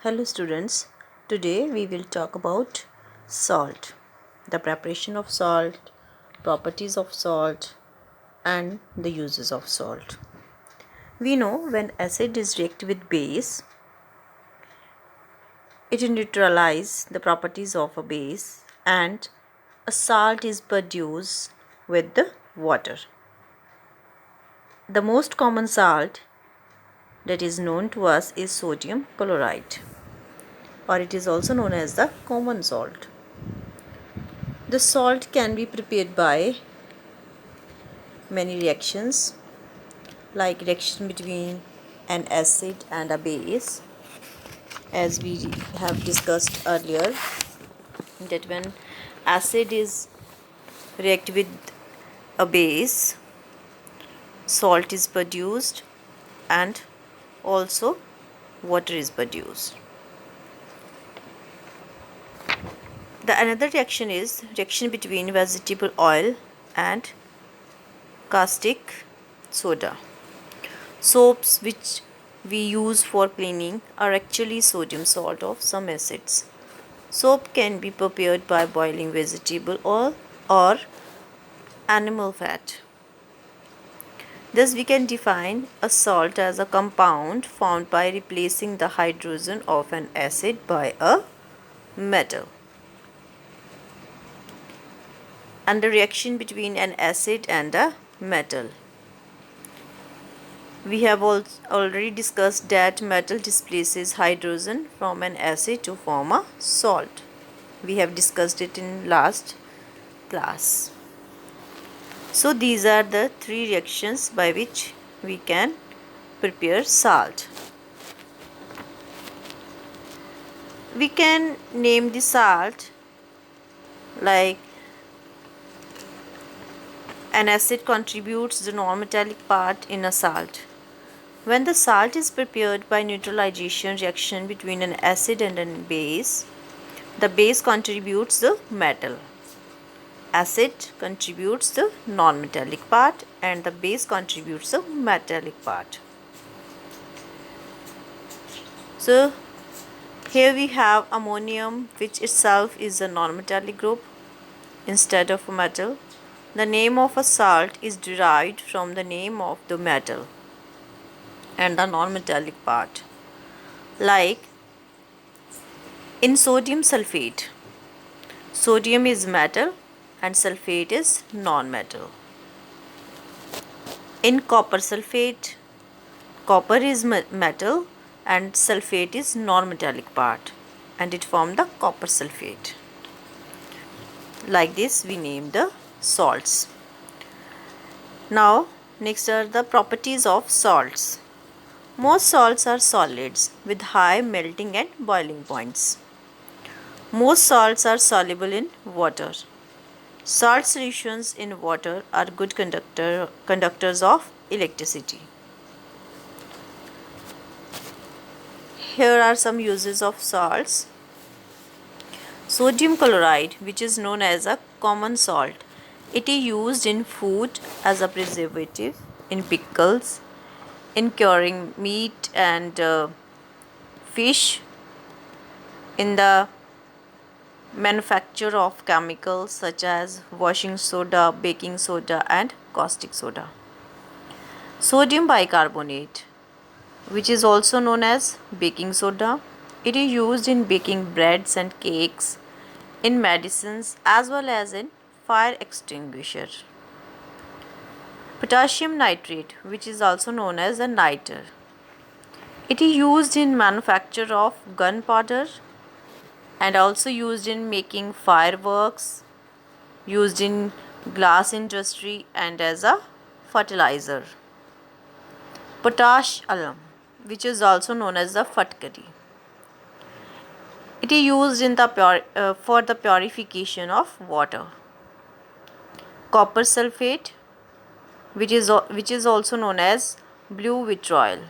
Hello students, today we will talk about salt, the preparation of salt, properties of salt and the uses of salt. We know when acid is react with base, it neutralizes the properties of a base and a salt is produced with the water. The most common salt that is known to us is sodium chloride, or it is also known as the common salt. The salt can be prepared by many reactions, like reaction between an acid and a base, as we have discussed earlier, that when acid is react with a base, salt is produced and also water is produced. The another reaction is reaction between vegetable oil and caustic soda. Soaps which we use for cleaning are actually sodium salt of some acids. Soap can be prepared by boiling vegetable oil or animal fat. Thus, we can define a salt as a compound formed by replacing the hydrogen of an acid by a metal. And the reaction between an acid and a metal. We have already discussed that metal displaces hydrogen from an acid to form a salt. We have discussed it in last class. So these are the three reactions by which we can prepare salt. We can name the salt like an acid contributes the non-metallic part in a salt. When the salt is prepared by neutralization reaction between an acid and a base, the base contributes the metal. Acid contributes the non-metallic part and the base contributes the metallic part. So here we have ammonium, which itself is a non-metallic group instead of a metal. The name of a salt is derived from the name of the metal and the non-metallic part. Like in sodium sulfate, sodium is metal and sulfate is non-metal. In copper sulfate, copper is metal and sulfate is non-metallic part and it forms the copper sulfate. Like this we name the salts. Now next are the properties of salts. Most salts are solids with high melting and boiling points. Most salts are soluble in water. Salt solutions in water are good conductors of electricity. Here are some uses of salts. Sodium chloride, which is known as a common salt. It is used in food as a preservative, in pickles, in curing meat and fish, in the manufacture of chemicals such as washing soda, baking soda and caustic soda. Sodium bicarbonate, which is also known as baking soda. It is used in baking breads and cakes, in medicines as well as in fire extinguisher. Potassium nitrate, which is also known as a niter. It is used in manufacture of gunpowder and also used in making fireworks, used in glass industry and as a fertilizer. Potash alum, which is also known as the phatkari. It is used in the for the purification of water. Copper sulfate, which is also known as blue vitriol.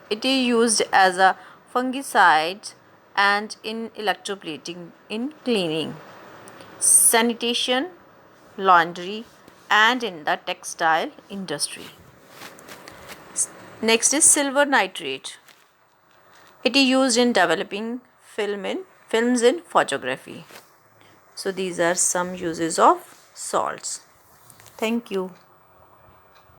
It is used as a fungicide and in electroplating, in cleaning, sanitation, laundry and in the textile industry. Next is silver nitrate. It is used in developing films in photography. So these are some uses of salts. Thank you.